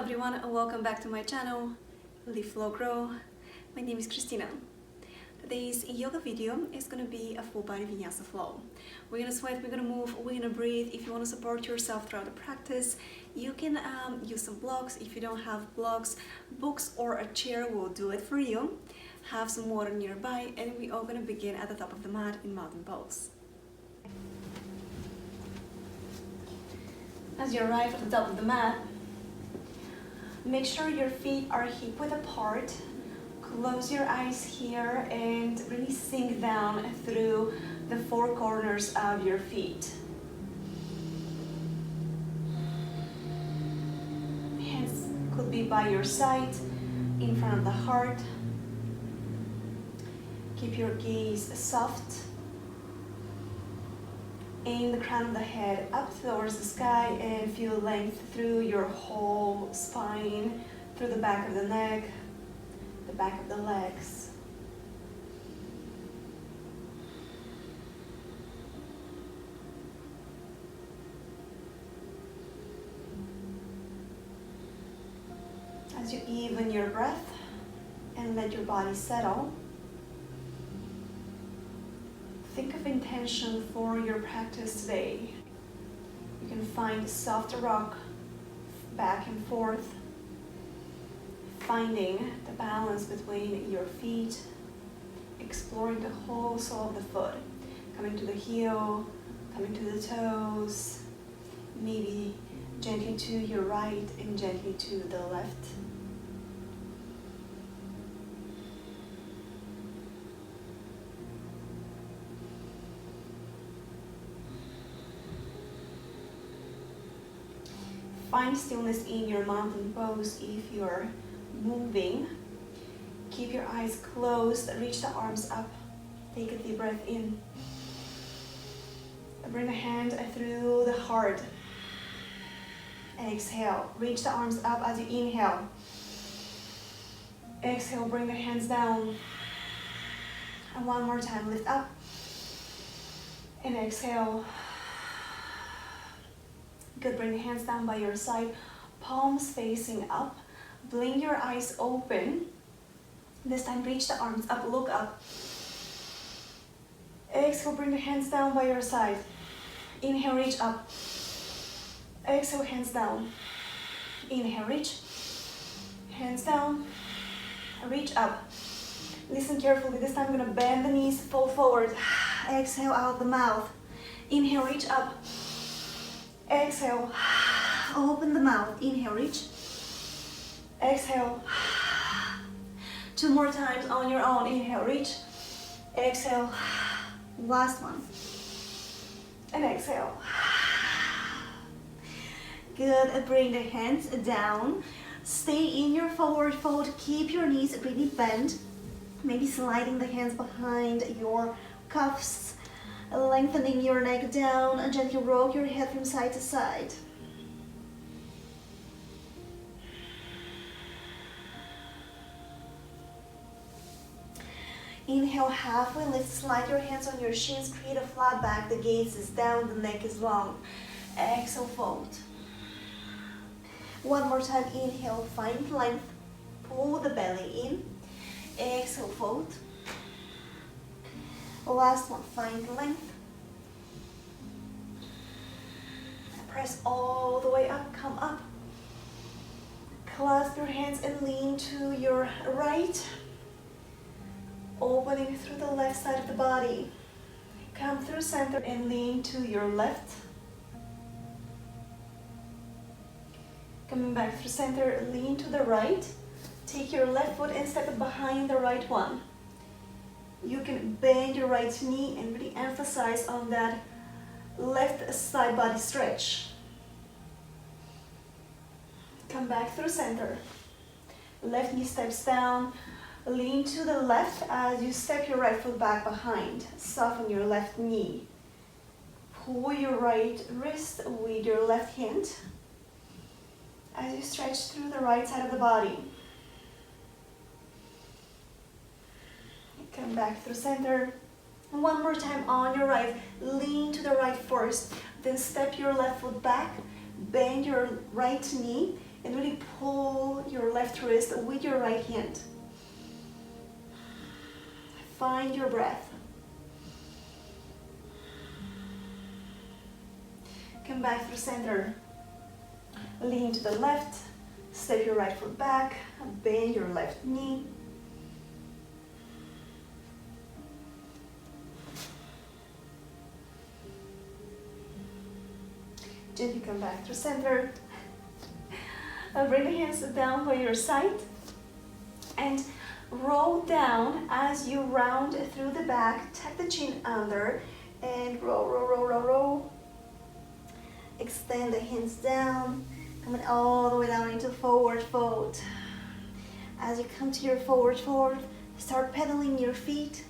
everyone, and welcome back to my channel, LiftFlowGrow. My name is Christina. Today's yoga video is going to be a full body vinyasa flow. We're going to sweat, we're going to move, we're going to breathe. If you want to support yourself throughout the practice, you can use some blocks. If you don't have blocks, books or a chair will do it for you. Have some water nearby, and we're all going to begin at the top of the mat in mountain pose. As you arrive at the top of the mat, make sure your feet are hip-width apart. Close your eyes here and really sink down through the four corners of your feet. Hands could be by your side, in front of the heart. Keep your gaze soft. Aim the crown of the head up towards the sky and feel length through your whole spine, through the back of the neck, the back of the legs. As you even your breath and let your body settle, think of intention for your practice today. You can find a soft rock back and forth, finding the balance between your feet, exploring the whole sole of the foot, coming to the heel, coming to the toes, maybe gently to your right and gently to the left. Find stillness in your mountain pose if you're moving. Keep your eyes closed, reach the arms up. Take a deep breath in. Bring the hand through the heart. Exhale, reach the arms up as you inhale. Exhale, bring the hands down. And one more time, lift up. And exhale. Good, bring the hands down by your side, palms facing up. Blink your eyes open. This time reach the arms up, look up. Exhale, bring the hands down by your side. Inhale, reach up. Exhale, hands down. Inhale, reach. Hands down. Reach up. Listen carefully. This time I'm going to bend the knees, fold forward. Exhale out the mouth. Inhale, reach up. Exhale, open the mouth, inhale, reach. Exhale, two more times on your own, inhale, reach. Exhale, last one. And exhale. Good, bring the hands down. Stay in your forward fold, keep your knees really bent. Maybe sliding the hands behind your cuffs. Lengthening your neck down and gently roll your head from side to side. Inhale, halfway lift, slide your hands on your shins, create a flat back, the gaze is down, the neck is long. Exhale, fold. One more time, inhale, find length, pull the belly in. Exhale, fold. Last one, find length. Press all the way up, come up. Clasp your hands and lean to your right. Opening through the left side of the body. Come through center and lean to your left. Coming back through center, lean to the right. Take your left foot and step it behind the right one. You can bend your right knee and really emphasize on that left side body stretch. Come back through center. Left knee steps down. Lean to the left as you step your right foot back behind. Soften your left knee. Pull your right wrist with your left hand as you stretch through the right side of the body. Come back through center. One more time on your right. Lean to the right first. Then step your left foot back. Bend your right knee and really pull left wrist with your right hand. Find your breath. Come back through center. Lean to the left. Step your right foot back. Bend your left knee. Gently come back through center. Bring the hands down by your side. And roll down as you round through the back. Tuck the chin under. And roll, roll, roll, roll, roll. Extend the hands down. Coming all the way down into forward fold. As you come to your forward fold, start pedaling your feet.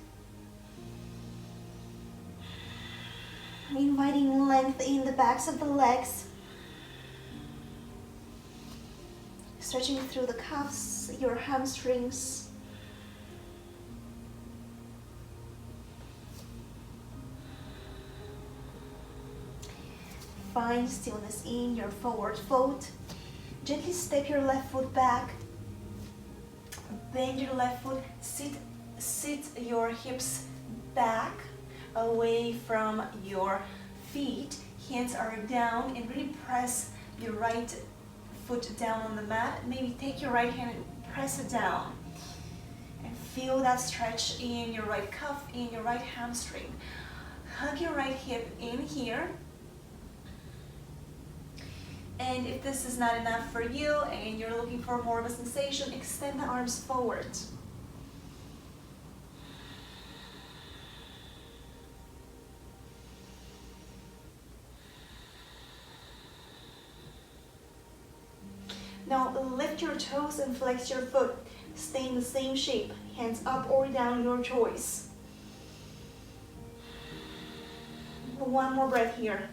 Inviting length in the backs of the legs. Stretching through the calves, your hamstrings. Find stillness in your forward fold. Gently step your left foot back. Bend your left foot. Sit your hips back, away from your feet. Hands are down, and really press your right foot down on the mat. Maybe take your right hand and press it down. And feel that stretch in your right cuff, in your right hamstring. Hug your right hip in here. And if this is not enough for you and you're looking for more of a sensation, extend the arms forward. Now lift your toes and flex your foot. Stay in the same shape. Hands up or down, your choice. One more breath here.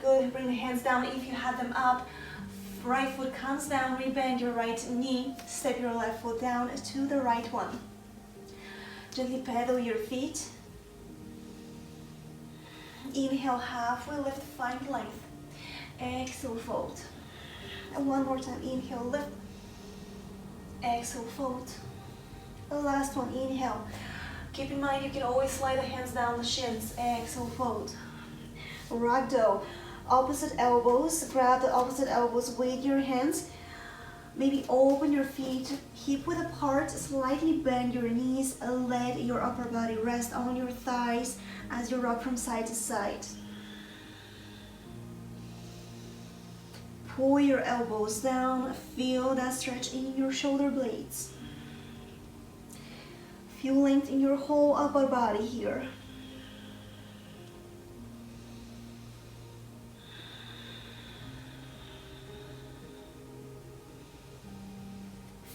Good. Bring the hands down if you had them up. Right foot comes down. Rebend your right knee. Step your left foot down to the right one. Gently pedal your feet. Inhale, halfway lift, find length. Exhale, fold. And one more time. Inhale, lift. Exhale, fold. The last one. Inhale. Keep in mind you can always slide the hands down the shins. Exhale, fold. Ragdoll. Opposite elbows. Grab the opposite elbows with your hands. Maybe open your feet hip width apart. Slightly bend your knees. Let your upper body rest on your thighs as you rock from side to side. Pull your elbows down. Feel that stretch in your shoulder blades. Feel length in your whole upper body here.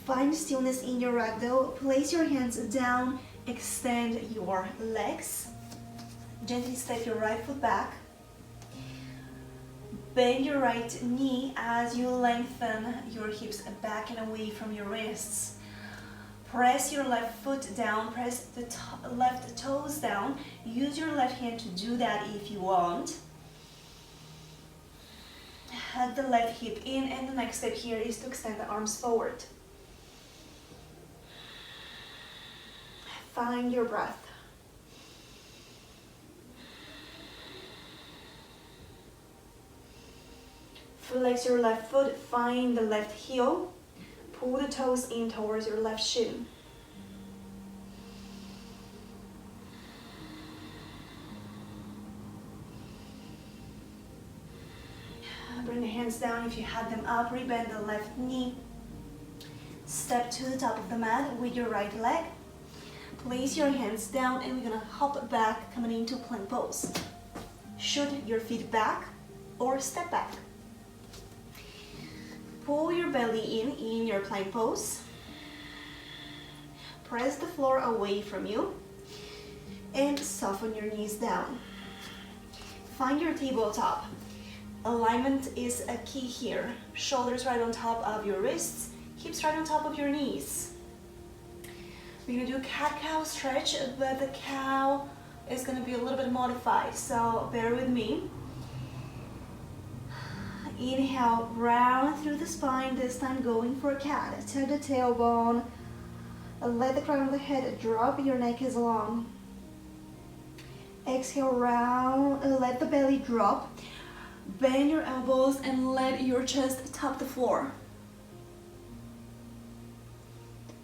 Find stillness in your ragdoll. Place your hands down. Extend your legs. Gently step your right foot back. Bend your right knee as you lengthen your hips back and away from your wrists. Press your left foot down. Press the left toes down. Use your left hand to do that if you want. Hug the left hip in, and the next step here is to extend the arms forward. Find your breath. Flex your left foot, find the left heel. Pull the toes in towards your left shin. Bring the hands down if you had them up. Rebend the left knee. Step to the top of the mat with your right leg. Place your hands down, and we're gonna hop back, coming into plank pose. Shoot your feet back or step back. Pull your belly in your plank pose. Press the floor away from you and soften your knees down. Find your tabletop. Alignment is a key here. Shoulders right on top of your wrists, hips right on top of your knees. We're gonna do a cat-cow stretch, but the cow is gonna be a little bit modified, so bear with me. Inhale, round through the spine, this time going for a cat. Tuck the tailbone, let the crown of the head drop, your neck is long. Exhale, round, let the belly drop. Bend your elbows and let your chest tap the floor.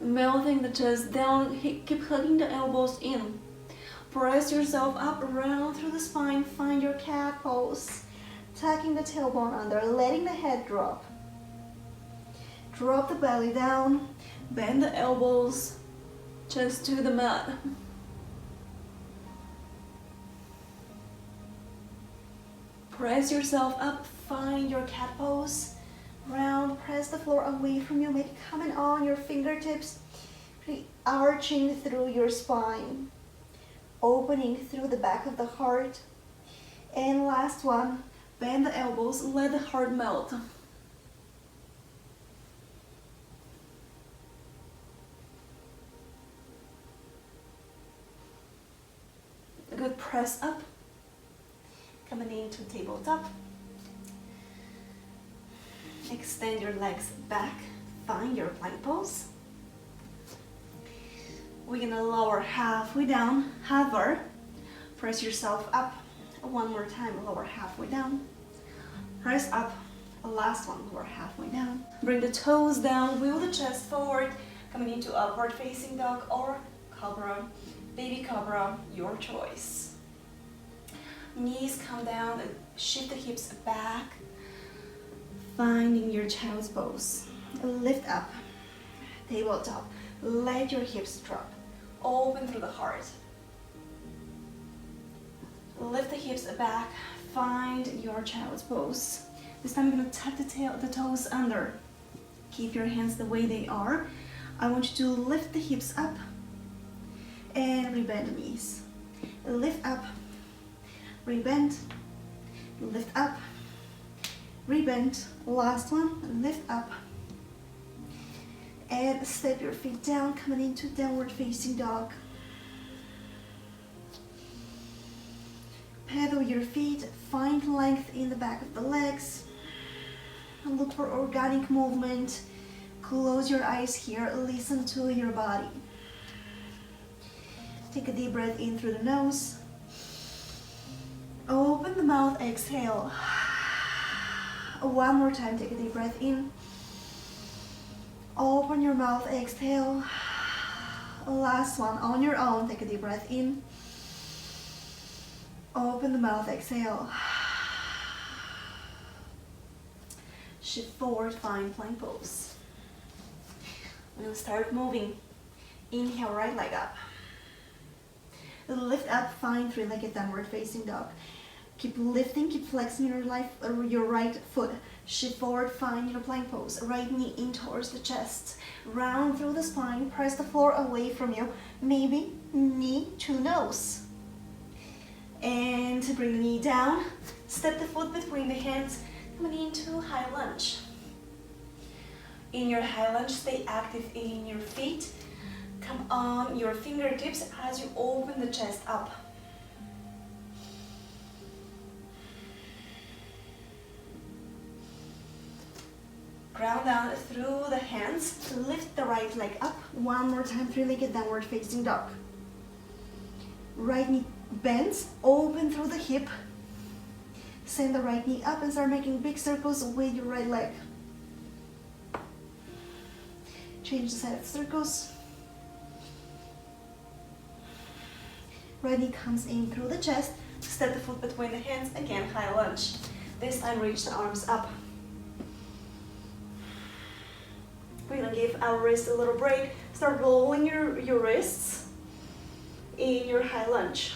Melting the chest down, keep hugging the elbows in. Press yourself up, round through the spine, find your cat pose. Tucking the tailbone under, letting the head drop. Drop the belly down, bend the elbows, chest to the mat. Press yourself up, find your cat pose. Round, press the floor away from you, make it coming on your fingertips, arching through your spine, opening through the back of the heart. And last one, bend the elbows, let the heart melt. Good, press up, coming into tabletop. Extend your legs back, find your plank pose. We're gonna lower halfway down, hover, press yourself up. One more time, lower halfway down. Press up, last one, lower halfway down. Bring the toes down, wheel the chest forward, coming into upward facing dog or cobra, baby cobra, your choice. Knees come down and shift the hips back, finding your child's pose. Lift up, tabletop, let your hips drop, open through the heart. Lift the hips back, find your child's pose. This time you're gonna tuck the toes under. Keep your hands the way they are. I want you to lift the hips up and rebend the knees. Lift up, rebend, lift up, rebend. Last one, lift up. And step your feet down, coming into downward facing dog. Pedal your feet, find length in the back of the legs. Look for organic movement. Close your eyes here, listen to your body. Take a deep breath in through the nose. Open the mouth, exhale. One more time, take a deep breath in. Open your mouth, exhale. Last one, on your own, take a deep breath in. Open the mouth, exhale. Shift forward, find plank pose. We'll start moving. Inhale, right leg up. Lift up, find three-legged downward facing dog. Keep lifting, keep flexing your right foot. Shift forward, find your plank pose. Right knee in towards the chest. Round through the spine, press the floor away from you. Maybe knee to nose. And bring the knee down. Step the foot between the hands. Coming into high lunge. In your high lunge, stay active in your feet. Come on your fingertips as you open the chest up. Ground down through the hands. Lift the right leg up. One more time, three-legged downward facing dog. Right knee bends, open through the hip. Send the right knee up and start making big circles with your right leg. Change the side of circles. Right knee comes in through the chest. Step the foot between the hands. Again, high lunge. This time, reach the arms up. We're gonna give our wrist a little break. Start rolling your wrists in your high lunge.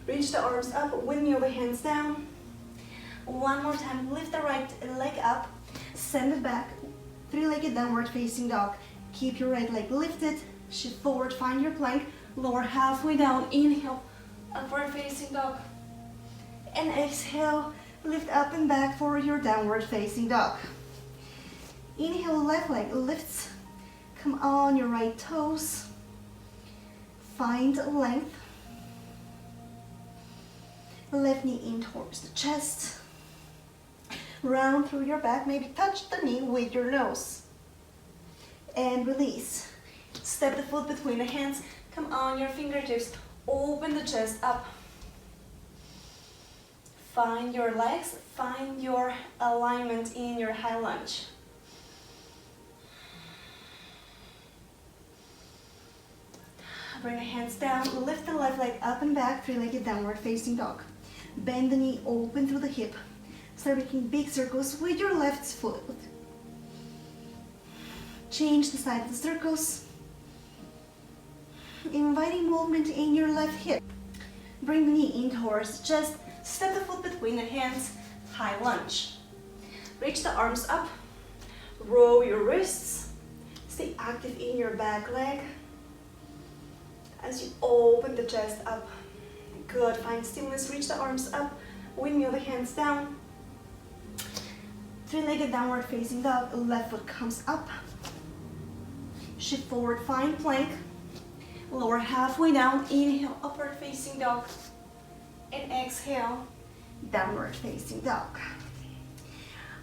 Reach the arms up, windmill the hands down. One more time, lift the right leg up, send it back, three-legged downward facing dog. Keep your right leg lifted, shift forward, find your plank, lower halfway down, inhale, upward facing dog. And exhale, lift up and back for your downward facing dog. Inhale, left leg lifts, come on your right toes, find length. Left knee in towards the chest. Round through your back, maybe touch the knee with your nose. And release. Step the foot between the hands. Come on your fingertips. Open the chest up. Find your legs. Find your alignment in your high lunge. Bring the hands down. Lift the left leg up and back. Three-legged downward facing dog. Bend the knee, open through the hip. Start making big circles with your left foot. Change the side of the circles. Inviting movement in your left hip. Bring the knee in towards the chest. Step the foot between the hands. High lunge. Reach the arms up. Roll your wrists. Stay active in your back leg. As you open the chest up. Good. Find stillness. Reach the arms up. Windmill the hands down. Three-legged downward facing dog. Left foot comes up. Shift forward. Find plank. Lower halfway down. Inhale. Upward facing dog. And exhale. Downward facing dog.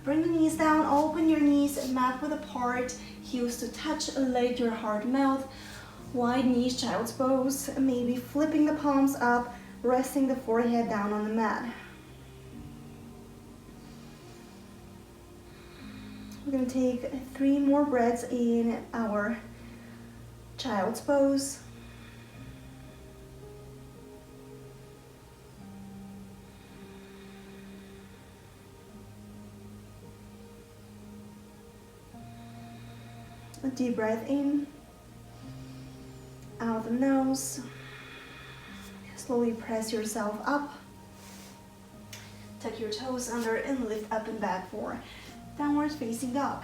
Bring the knees down. Open your knees. Mat width apart. Heels to touch. Let your heart melt. Wide knees, child's pose. Maybe flipping the palms up. Resting the forehead down on the mat. We're going to take 3 more breaths in our child's pose. A deep breath in, out the nose. Slowly press yourself up. Tuck your toes under and lift up and back for downward facing dog.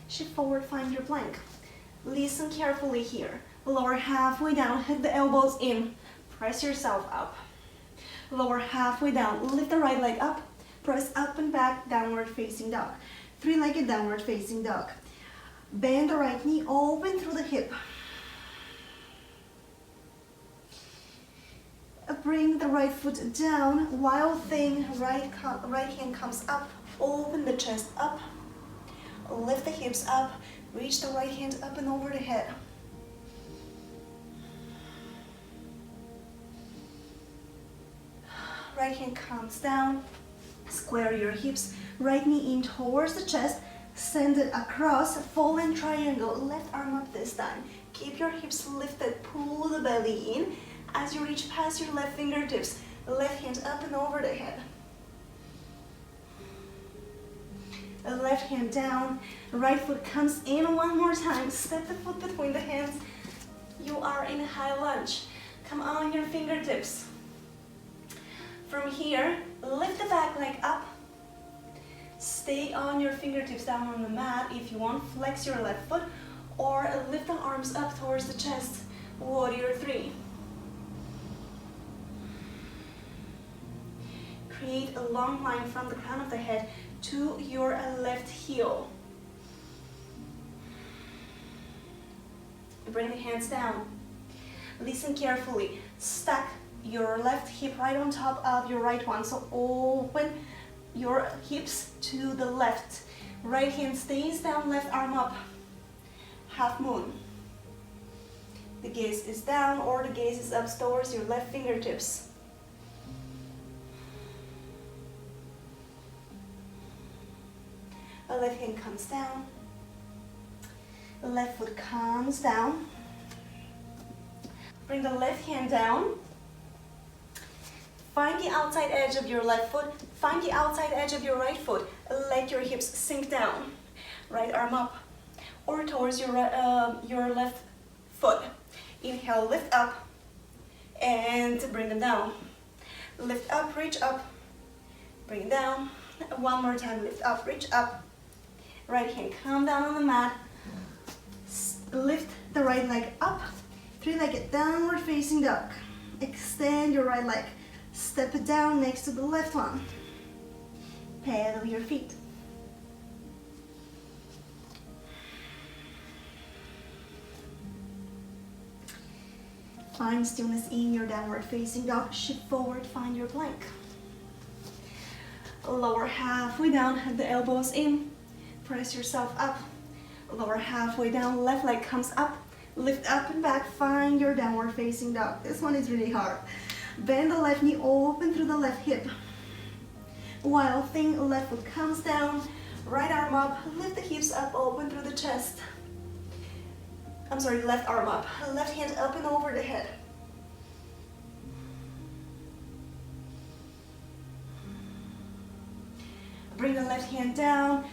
Shift forward, find your plank. Listen carefully here. Lower halfway down, hit the elbows in. Press yourself up. Lower halfway down, lift the right leg up. Press up and back, downward facing dog. Three-legged downward facing dog. Bend the right knee, open through the hip. Bring the right foot down, wild thing, right hand comes up, open the chest up, lift the hips up, reach the right hand up and over the head. Right hand comes down, square your hips, right knee in towards the chest, send it across, fallen triangle, left arm up this time. Keep your hips lifted, pull the belly in. As you reach past your left fingertips, left hand up and over the head. Left hand down, right foot comes in one more time. Step the foot between the hands. You are in high lunge. Come on your fingertips. From here, lift the back leg up. Stay on your fingertips down on the mat. If you want, flex your left foot or lift the arms up towards the chest. Warrior 3. Create a long line from the crown of the head to your left heel. Bring the hands down. Listen carefully. Stack your left hip right on top of your right one. So open your hips to the left. Right hand stays down, left arm up. Half moon. The gaze is down or the gaze is up towards your left fingertips. The left hand comes down. The left foot comes down. Bring the left hand down. Find the outside edge of your left foot. Find the outside edge of your right foot. Let your hips sink down. Right arm up or towards your left foot. Inhale, lift up and bring them down. Lift up, reach up, bring it down. One more time, lift up, reach up. Right hand come down on the mat. Lift the right leg up. Three-legged downward facing dog. Extend your right leg. Step it down next to the left one. Pedal your feet. Find stillness in your downward facing dog. Shift forward, find your plank. Lower halfway down, have the elbows in. Press yourself up. Lower halfway down, left leg comes up. Lift up and back, find your downward facing dog. This one is really hard. Bend the left knee, open through the left hip. Wild thing, left foot comes down. Right arm up, lift the hips up, open through the chest. I'm sorry, left arm up. Left hand up and over the head. Bring the left hand down.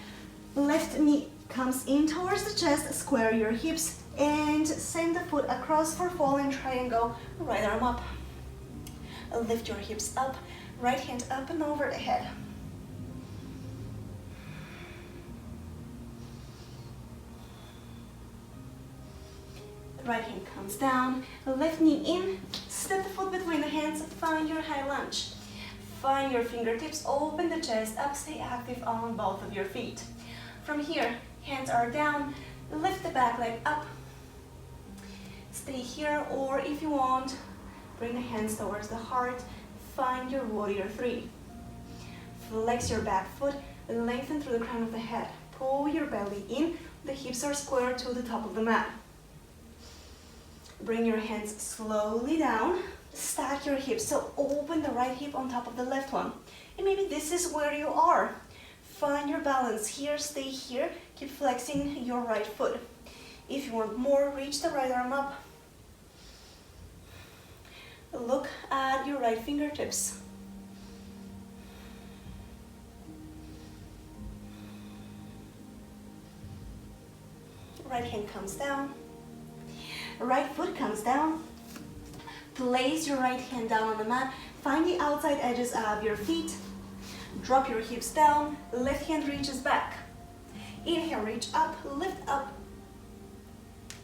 Left knee comes in towards the chest. Square your hips and send the foot across for falling triangle. Right arm up. Lift your hips up. Right hand up and over the head. Right hand comes down, left knee in, step the foot between the hands, find your high lunge. Find your fingertips, open the chest up, stay active on both of your feet. From here, hands are down, lift the back leg up. Stay here, or if you want, bring the hands towards the heart, find your warrior three. Flex your back foot, lengthen through the crown of the head. Pull your belly in, the hips are square to the top of the mat. Bring your hands slowly down. Stack your hips, so open the right hip on top of the left one. And maybe this is where you are. Find your balance here, stay here. Keep flexing your right foot. If you want more, reach the right arm up. Look at your right fingertips. Right hand comes down. Right foot comes down. Place your right hand down on the mat. Find the outside edges of your feet. Drop your hips down. Left hand reaches back. Inhale, reach up, lift up.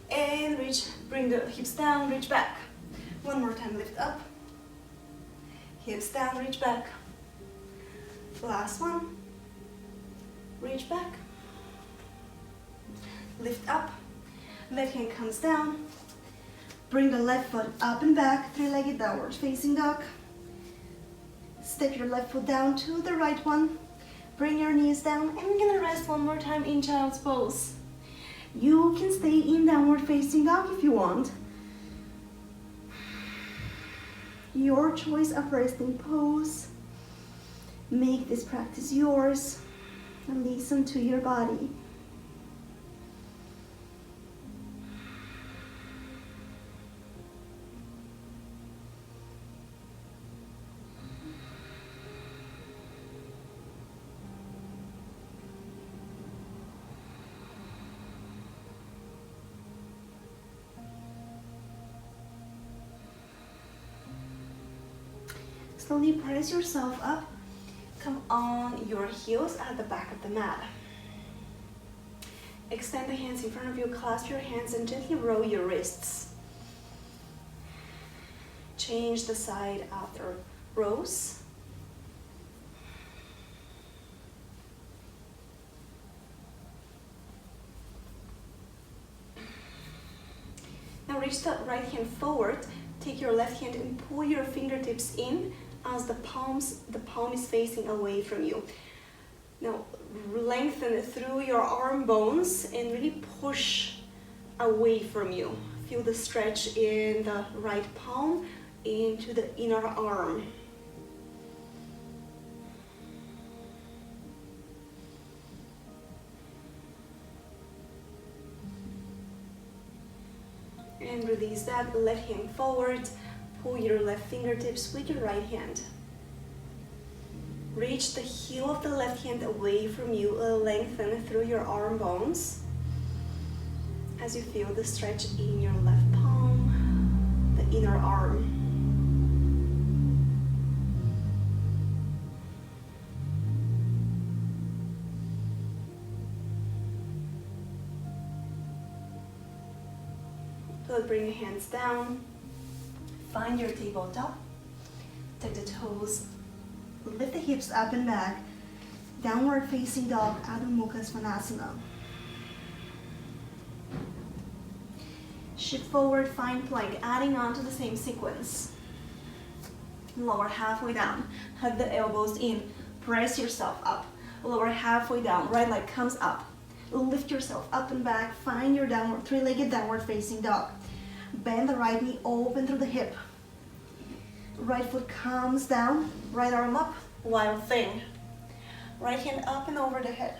And reach, bring the hips down, reach back. One more time, lift up. Hips down, reach back. Last one. Reach back. Lift up. Left hand comes down. Bring the left foot up and back, three-legged downward facing dog. Step your left foot down to the right one. Bring your knees down, and we're gonna rest one more time in child's pose. You can stay in downward facing dog if you want. Your choice of resting pose. Make this practice yours and listen to your body. Slowly press yourself up. Come on your heels at the back of the mat. Extend the hands in front of you, clasp your hands and gently roll your wrists. Change the side after rows. Now reach the right hand forward. Take your left hand and pull your fingertips in as the palm is facing away from you. Now lengthen through your arm bones and really push away from you. Feel the stretch in the right palm into the inner arm. And release that, left hand forward. Pull your left fingertips with your right hand. Reach the heel of the left hand away from you. Lengthen through your arm bones as you feel the stretch in your left palm, the inner arm. Bring your hands down. Find your tabletop. Tuck the toes. Lift the hips up and back. Downward facing dog, Adho Mukha Svanasana. Shift forward, find plank, adding on to the same sequence. Lower halfway down, hug the elbows in, press yourself up. Lower halfway down, right leg comes up. Lift yourself up and back, find your downward, three-legged downward facing dog. Bend the right knee, open through the hip. Right foot comes down, right arm up, wild thing. Right hand up and over the head.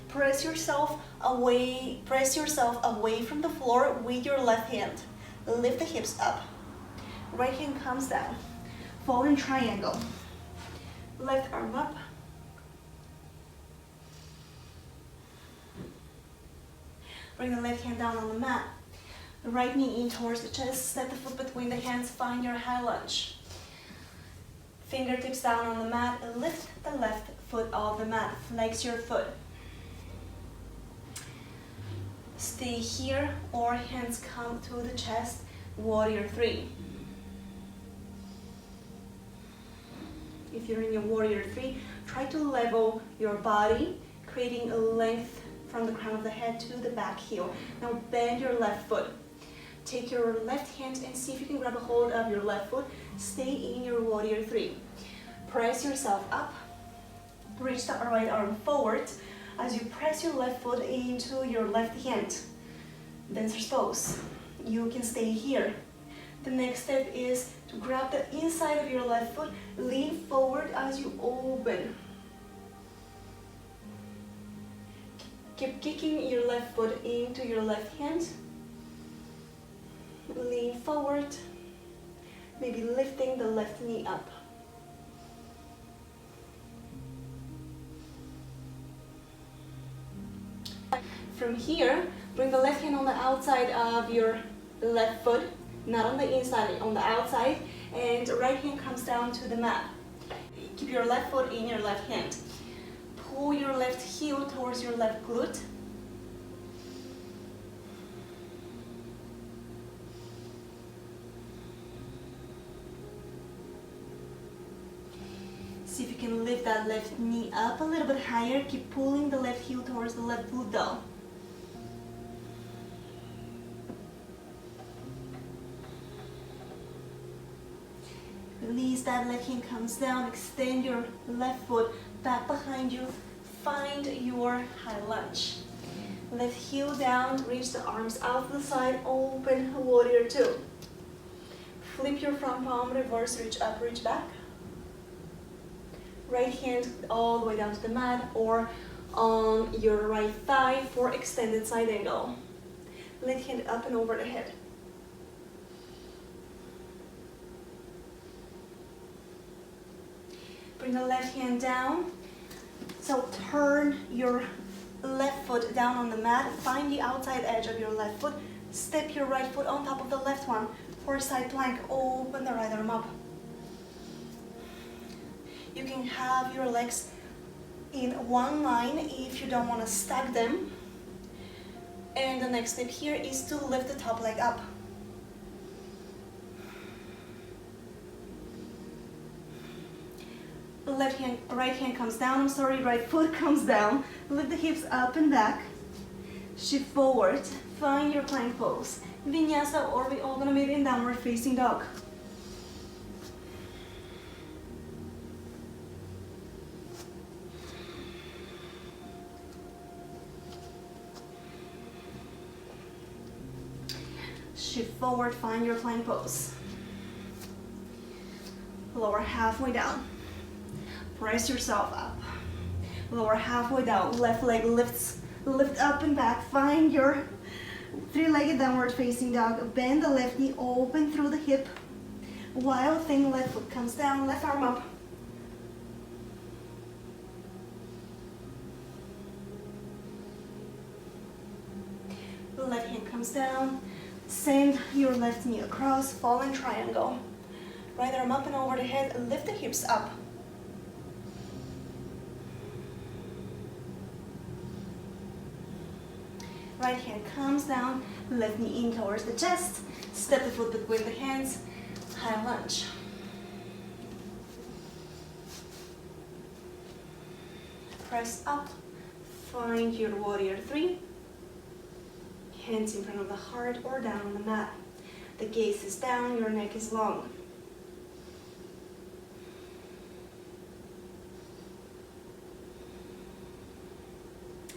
Press yourself away from the floor with your left hand. Lift the hips up. Right hand comes down. Falling triangle. Left arm up. Bring the left hand down on the mat. Right knee in towards the chest. Step the foot between the hands. Find your high lunge. Fingertips down on the mat. Lift the left foot off the mat. Flex your foot. Stay here or hands come to the chest. Warrior 3. If you're in your warrior 3, try to level your body, creating a length from the crown of the head to the back heel. Now bend your left foot. Take your left hand and see if you can grab a hold of your left foot. Stay in your warrior 3. Press yourself up. Reach the right arm forward as you press your left foot into your left hand. Dancer's pose. You can stay here. The next step is to grab the inside of your left foot, lean forward as you open. Keep kicking your left foot into your left hand. Lean forward, maybe lifting the left knee up. From here, bring the left hand on the outside of your left foot, not on the inside, on the outside, and right hand comes down to the mat. Keep your left foot in your left hand. Pull your left heel towards your left glute. See if you can lift that left knee up a little bit higher. Keep pulling the left heel towards the left glute though. Release that left hand comes down. Extend your left foot back behind you. Find your high lunge. Left heel down. Reach the arms out to the side. Open warrior 2. Flip your front palm. Reverse. Reach up. Reach back. Right hand all the way down to the mat or on your right thigh for extended side angle. Left hand up and over the head. Bring the left hand down. So turn your left foot down on the mat. Find the outside edge of your left foot. Step your right foot on top of the left one for a side plank. Open the right arm up. You can have your legs in one line if you don't want to stack them. And the next step here is to lift the top leg up. Left hand, right hand comes down, right foot comes down. Lift the hips up and back. Shift forward, find your plank pose. Vinyasa, or we all gonna meet in downward facing dog. Shift forward, find your plank pose. Lower halfway down. Press yourself up. Lower halfway down. Left leg lifts, lift up and back. Find your three-legged downward facing dog. Bend the left knee, open through the hip. Wild thing, left foot comes down, left arm up. Left hand comes down. Send your left knee across, fallen triangle. Right arm up and over the head, lift the hips up. Right hand comes down, left knee in towards the chest, step the foot between the hands, high lunge. Press up, find your warrior 3. Hands in front of the heart or down on the mat. The gaze is down, your neck is long.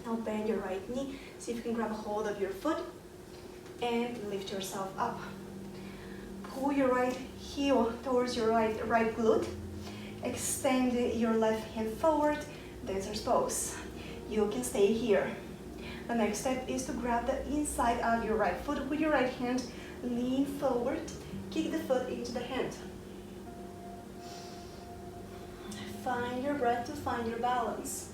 Now bend your right knee. See if you can grab a hold of your foot and lift yourself up. Pull your right heel towards your right glute. Extend your left hand forward, dancer's pose. You can stay here. The next step is to grab the inside of your right foot with your right hand. Lean forward, kick the foot into the hand. Find your breath to find your balance.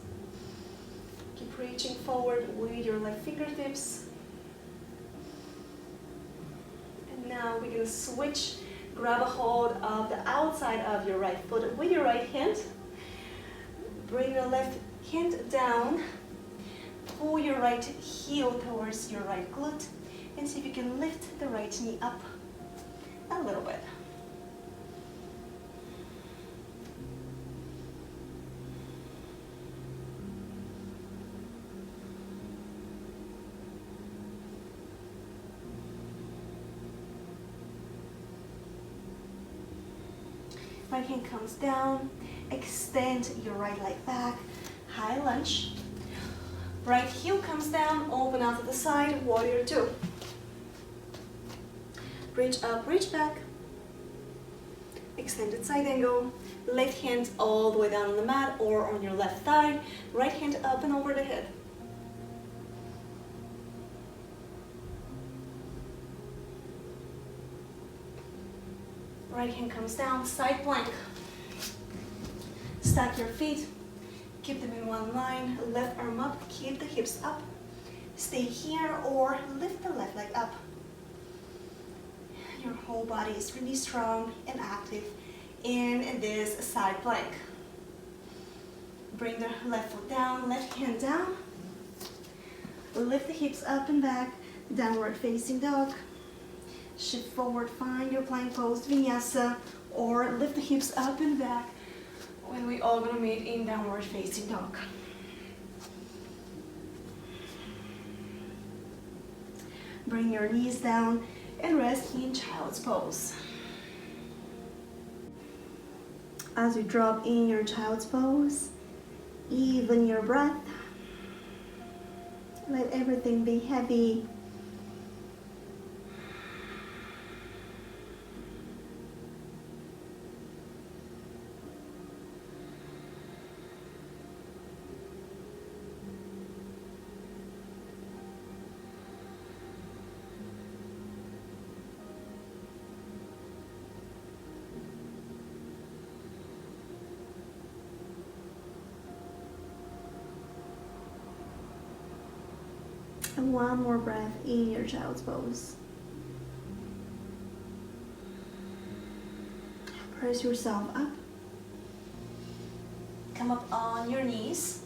Keep reaching forward with your left fingertips. And now we're gonna switch. Grab a hold of the outside of your right foot with your right hand. Bring your left hand down. Pull your right heel towards your right glute. And see if you can lift the right knee up a little bit. Right hand comes down. Extend your right leg back. High lunge. Right heel comes down. Open out to the side. Warrior two. Reach up, reach back. Extended side angle. Left hand all the way down on the mat or on your left thigh. Right hand up and over the head. Right hand comes down, side plank. Stack your feet. Keep them in one line. Left arm up, keep the hips up. Stay here or lift the left leg up. Your whole body is really strong and active in this side plank. Bring the left foot down, left hand down. Lift the hips up and back, downward facing dog. Shift forward, find your plank pose, vinyasa, or lift the hips up and back when we all gonna meet in downward facing dog. Bring your knees down and rest in child's pose. As you drop in your child's pose, even your breath. Let everything be heavy. And one more breath in your child's pose. Press yourself up. Come up on your knees.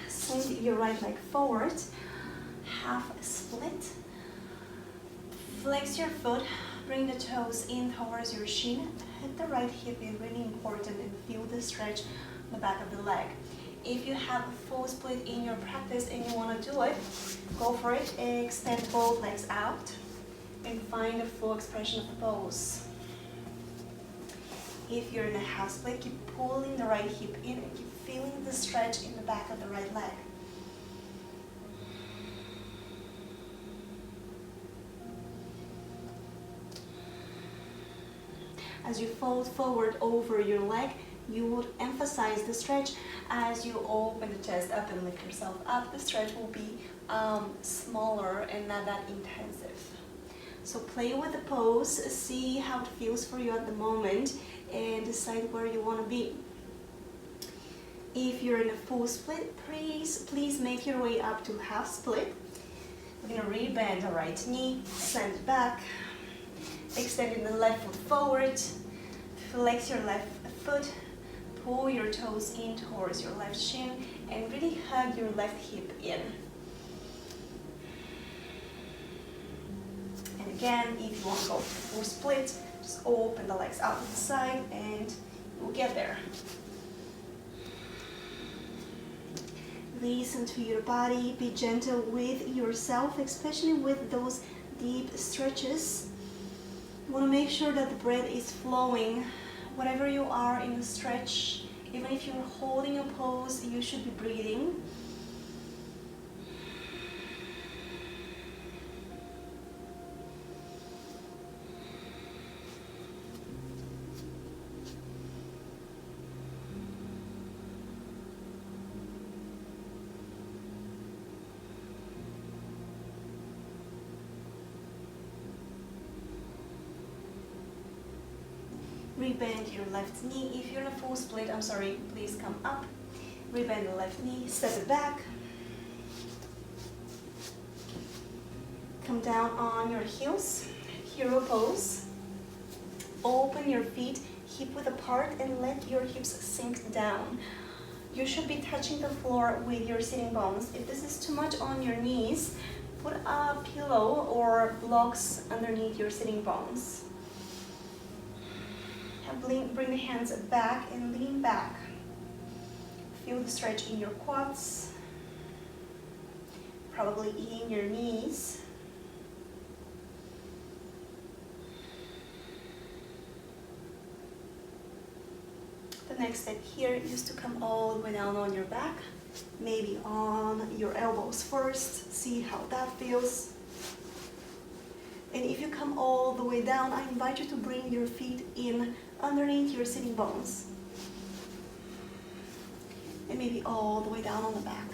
Swing your right leg forward. Half split. Flex your foot. Bring the toes in towards your shin. Hit the right hip in, really important, and feel the stretch on the back of the leg. If you have a full split in your practice and you want to do it, go for it. Extend both legs out and find the full expression of the pose. If you're in a half split, keep pulling the right hip in and keep feeling the stretch in the back of the right leg. As you fold forward over your leg, you would emphasize the stretch. As you open the chest up and lift yourself up, the stretch will be smaller and not that intensive. So play with the pose, see how it feels for you at the moment, and decide where you want to be. If you're in a full split, please make your way up to half split. We're going to re-bend the right knee, send it back, extending the left foot forward, flex your left foot, pull your toes in towards your left shin, and really hug your left hip in. And again, if you want to go full split, just open the legs out to the side and we'll get there. Listen to your body. Be gentle with yourself, especially with those deep stretches. You want to make sure that the breath is flowing. Whatever you are in a stretch, even if you're holding a pose, you should be breathing. Rebend your left knee. If you're in a full split, I'm sorry, please come up. Rebend the left knee, step it back. Come down on your heels, hero pose. Open your feet hip width apart and let your hips sink down. You should be touching the floor with your sitting bones. If this is too much on your knees, put a pillow or blocks underneath your sitting bones. Bring the hands back and lean back. Feel the stretch in your quads, probably in your knees. The next step here is to come all the way down on your back, maybe on your elbows first. See how that feels. And if you come all the way down, I invite you to bring your feet in underneath your sitting bones. And maybe all the way down on the back.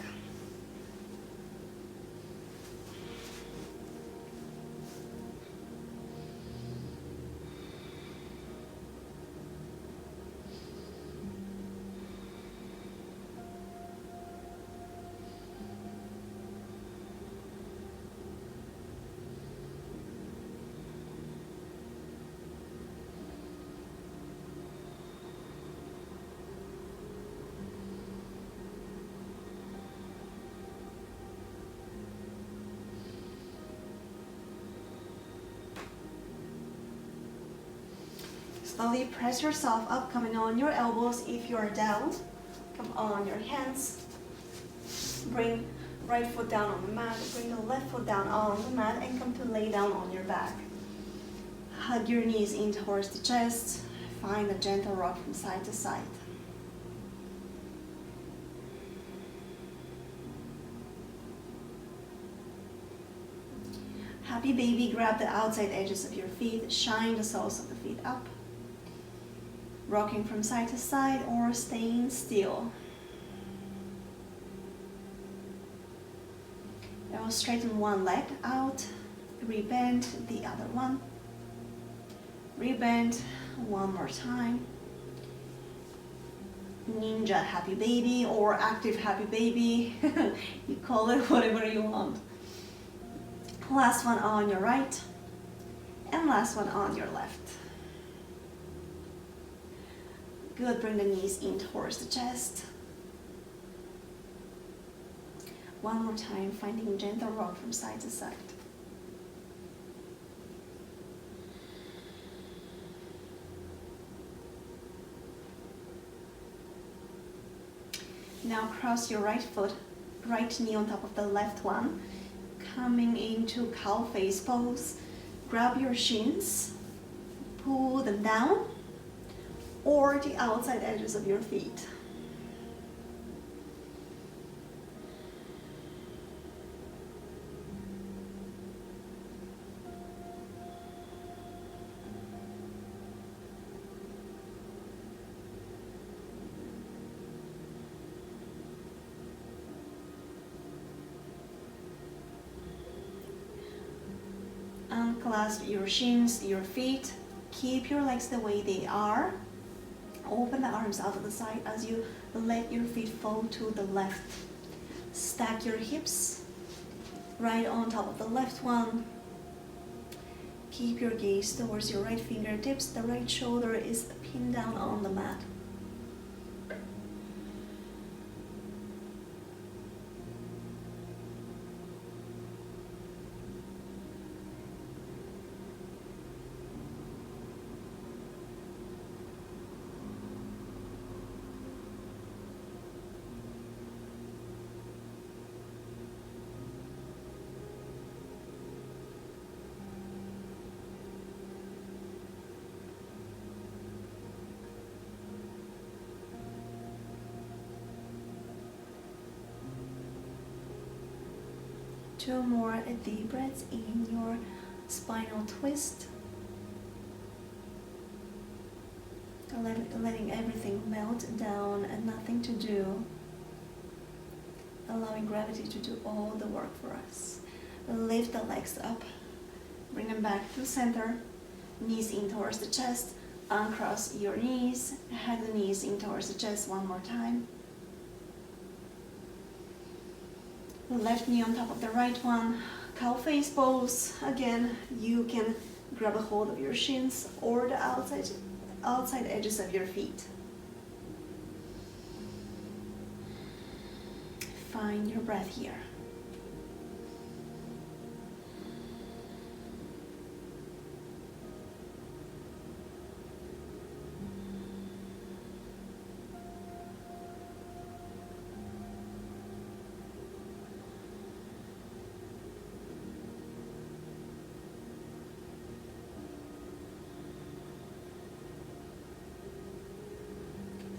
Slowly press yourself up, coming on your elbows if you're down. Come on your hands. Bring right foot down on the mat, bring the left foot down on the mat, and come to lay down on your back. Hug your knees in towards the chest. Find a gentle rock from side to side. Happy baby, grab the outside edges of your feet, shine the soles of the feet up. Rocking from side to side or staying still. Now straighten one leg out, rebend the other one. Rebend one more time. Ninja happy baby or active happy baby. You call it whatever you want. Last one on your right and last one on your left. Good, bring the knees in towards the chest. One more time, finding gentle rock from side to side. Now cross your right foot, right knee on top of the left one, coming into cow face pose. Grab your shins, pull them down, or the outside edges of your feet. Unclasp your shins, your feet. Keep your legs the way they are. Open the arms out to the side as you let your feet fall to the left. Stack your hips right on top of the left one. Keep your gaze towards your right fingertips. The right shoulder is pinned down on the mat. 2 more deep breaths in your spinal twist. Letting everything melt down and nothing to do. Allowing gravity to do all the work for us. Lift the legs up. Bring them back to center. Knees in towards the chest. Uncross your knees. Head the knees in towards the chest one more time. The left knee on top of the right one. Cow face pose. Again, you can grab a hold of your shins or the outside edges of your feet. Find your breath here.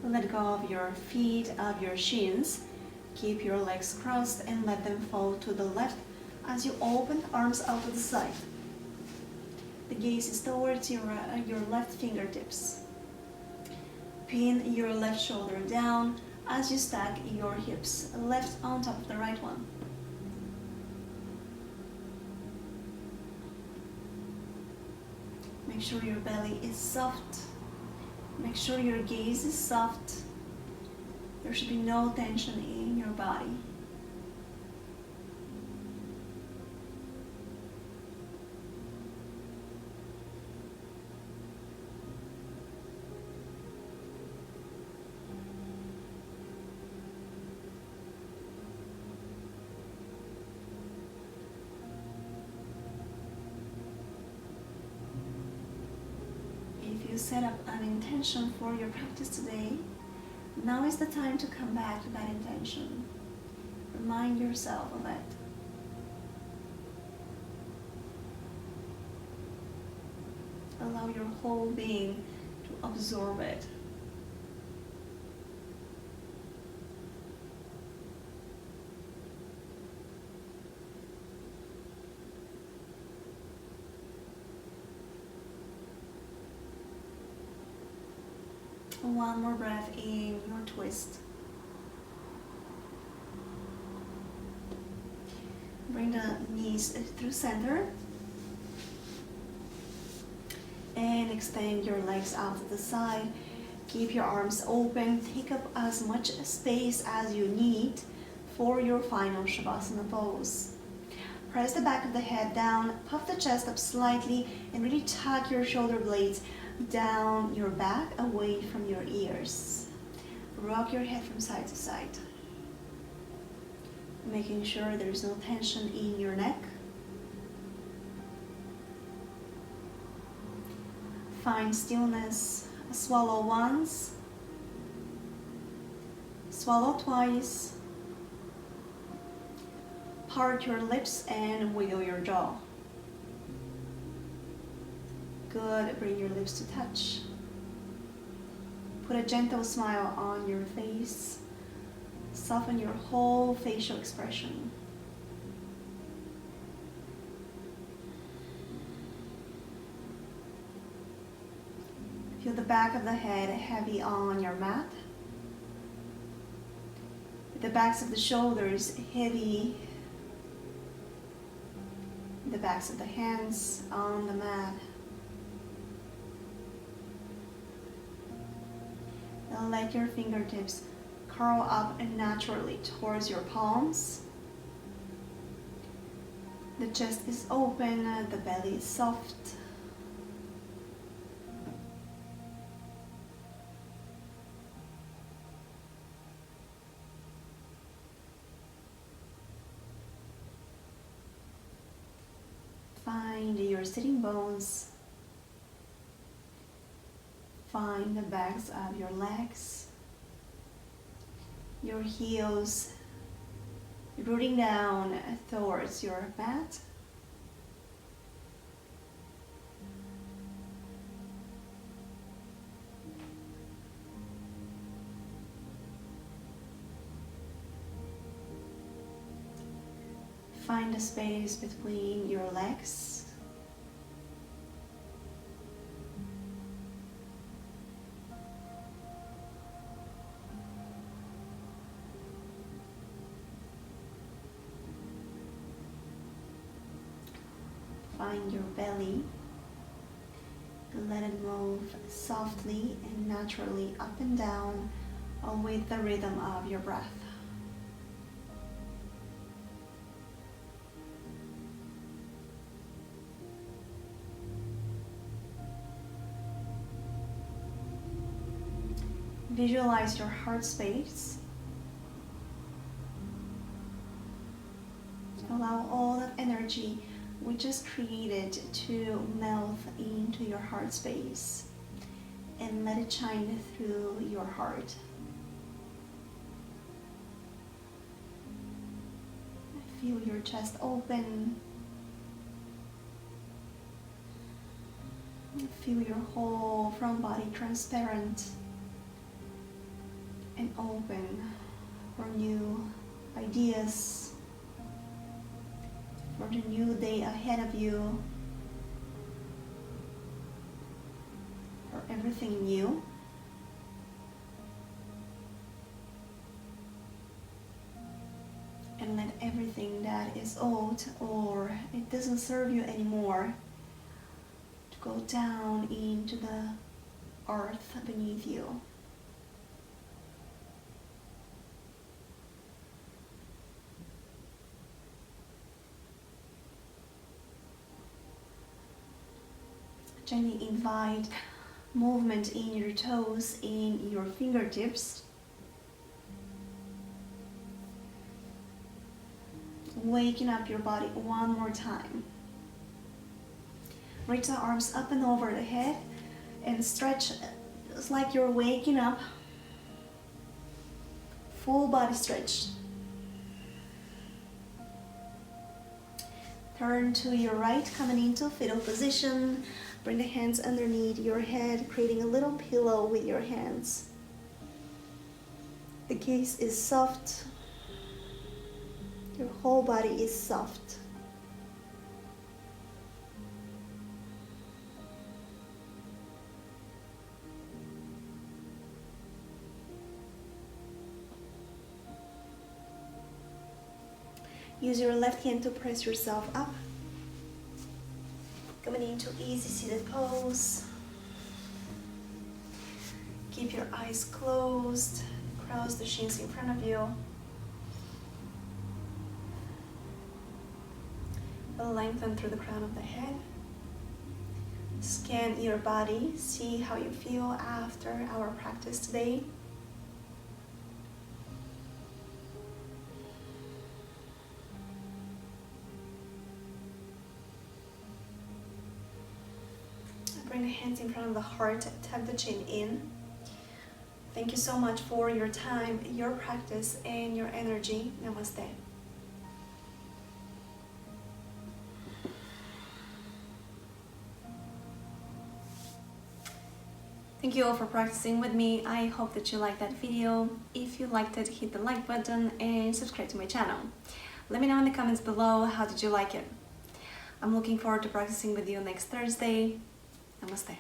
Let go of your feet, of your shins. Keep your legs crossed and let them fall to the left as you open arms out to the side. The gaze is towards your left fingertips. Pin your left shoulder down as you stack your hips, left on top of the right one. Make sure your belly is soft. Make sure your gaze is soft. There should be no tension in your body. If you set up an intention for your practice today, now is the time to come back to that intention. Remind yourself of it. Allow your whole being to absorb it. One more breath in your twist. Bring the knees through center. And extend your legs out to the side. Keep your arms open. Take up as much space as you need for your final Shavasana pose. Press the back of the head down, puff the chest up slightly, and really tuck your shoulder blades down your back, away from your ears. Rock your head from side to side, making sure there's no tension in your neck. Find stillness. Swallow once, swallow twice. Part your lips and wiggle your jaw. Good, bring your lips to touch. Put a gentle smile on your face. Soften your whole facial expression. Feel the back of the head heavy on your mat. The backs of the shoulders heavy. The backs of the hands on the mat. And let your fingertips curl up naturally towards your palms. The chest is open, the belly is soft. Find your sitting bones. Find the backs of your legs, your heels rooting down towards your mat. find a space between your legs. Find your belly. Let it move softly and naturally up and down with the rhythm of your breath. Visualize your heart space. Allow all that energy we just created to melt into your heart space and let it shine through your heart. Feel your chest open. Feel your whole front body transparent and open for new ideas, for the new day ahead of you, for everything new. And let everything that is old or it doesn't serve you anymore to go down into the earth beneath you. Gently invite movement in your toes, in your fingertips. Waking up your body one more time. Reach the arms up and over the head and stretch just like you're waking up. Full body stretch. Turn to your right, coming into fetal position. Bring the hands underneath your head, creating a little pillow with your hands. The gaze is soft. Your whole body is soft. Use your left hand to press yourself up. Coming into easy seated pose. Keep your eyes closed. Cross the shins in front of you. Lengthen through the crown of the head. Scan your body. See how you feel after our practice today. Bring the hands in front of the heart, tap the chin in. Thank you so much for your time, your practice, and your energy. Namaste. Thank you all for practicing with me. I hope that you liked that video. If you liked it, hit the like button and subscribe to my channel. Let me know in the comments below, how did you like it? I'm looking forward to practicing with you next Thursday. Namaste.